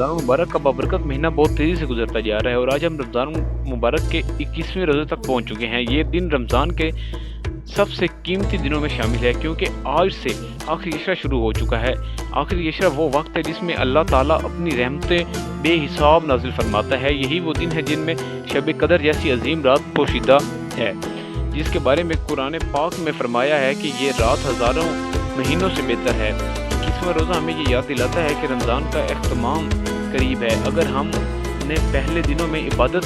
रमज़ान मुबारक का बाबरकत महीना बहुत तेज़ी से गुजरता जा रहा है और आज हम रमज़ान मुबारक के 21वें रोज़े तक पहुंच चुके हैं। ये दिन रमज़ान के सबसे कीमती दिनों में शामिल है क्योंकि आज से आखिरी इशरा शुरू हो चुका है। आखिरी इशरा वो वक्त है जिसमें अल्लाह ताला अपनी रहमतें बेहिसाब नाजिल फरमाता है। यही वो दिन है जिनमें शब कदर जैसी अजीम रात पोशीदा है, जिसके बारे में कुरान पाक में फरमाया है कि ये रात हज़ारों महीनों से बेहतर है। 21वां रोज़ा हमें ये याद दिलाता है कि रमज़ान का इख्तिताम करीब है। अगर हमने पहले दिनों में इबादत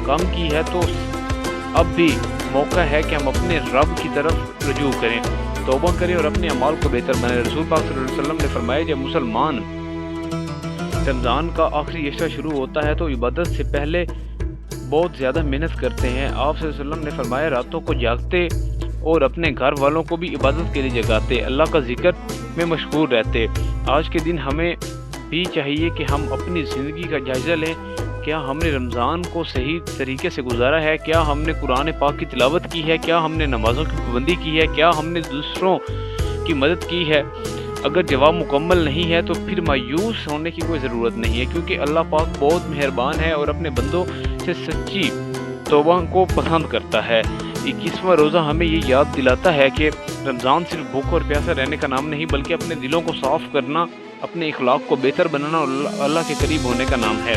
कम की है तो अब भी मौका है कि हम अपने रब की तरफ रुजू करें, तौबा करें और अपने अमाल को बेहतर बनाएं। रसूल पाक सल्लल्लाहु अलैहि वसल्लम ने फरमाया जब मुसलमान रमज़ान का आखिरी इशरा शुरू होता है तो इबादत से पहले बहुत ज़्यादा मेहनत करते हैं। आप सल्लल्लाहु अलैहि वसल्लम ने फरमाया रातों को जागते और अपने घर वालों को भी इबादत के लिए जगाते, अल्लाह का जिक्र में मशगूल रहते। आज के दिन हमें भी चाहिए कि हम अपनी ज़िंदगी का जायज़ा लें। क्या हमने रमज़ान को सही तरीके से गुजारा है? क्या हमने कुरान पाक की तिलावत की है? क्या हमने नमाज़ों की पाबंदी की है? क्या हमने दूसरों की मदद की है? अगर जवाब मुकम्मल नहीं है तो फिर मायूस होने की कोई ज़रूरत नहीं है, क्योंकि अल्लाह पाक बहुत मेहरबान है और अपने बंदों से सच्ची तौबा को पसंद करता है। 21वां रोज़ा हमें ये याद दिलाता है कि रमज़ान सिर्फ भूख और प्यासा रहने का नाम नहीं, बल्कि अपने दिलों को साफ़ करना, अपने इखलाक को बेहतर बनाना और अल्लाह के करीब होने का नाम है।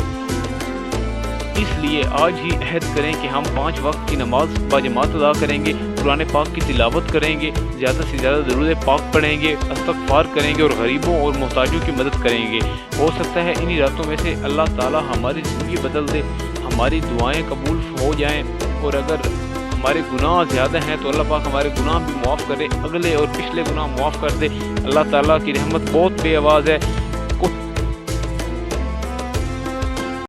इसलिए आज ही अहद करें कि हम 5 वक्त की नमाज बाजमात अदा करेंगे, कुरान पाक की तिलावत करेंगे, ज़्यादा से ज़्यादा दरूद पाक पढ़ेंगे, इस्तग़फ़ार करेंगे और गरीबों और मोहताजों की मदद करेंगे। हो सकता है इन्हीं रातों में से अल्लाह ताला हमारी ज़िंदगी बदल दे, हमारी दुआएं कबूल हो जाएं, और अगर हमारे गुनाह ज़्यादा हैं तो अल्लाह पाक हमारे गुनाह भी मुआफ़ करे, अगले और पिछले गुनाह मुआफ़ कर दे। अल्लाह ताला की रहमत बहुत बेआवाज़ है।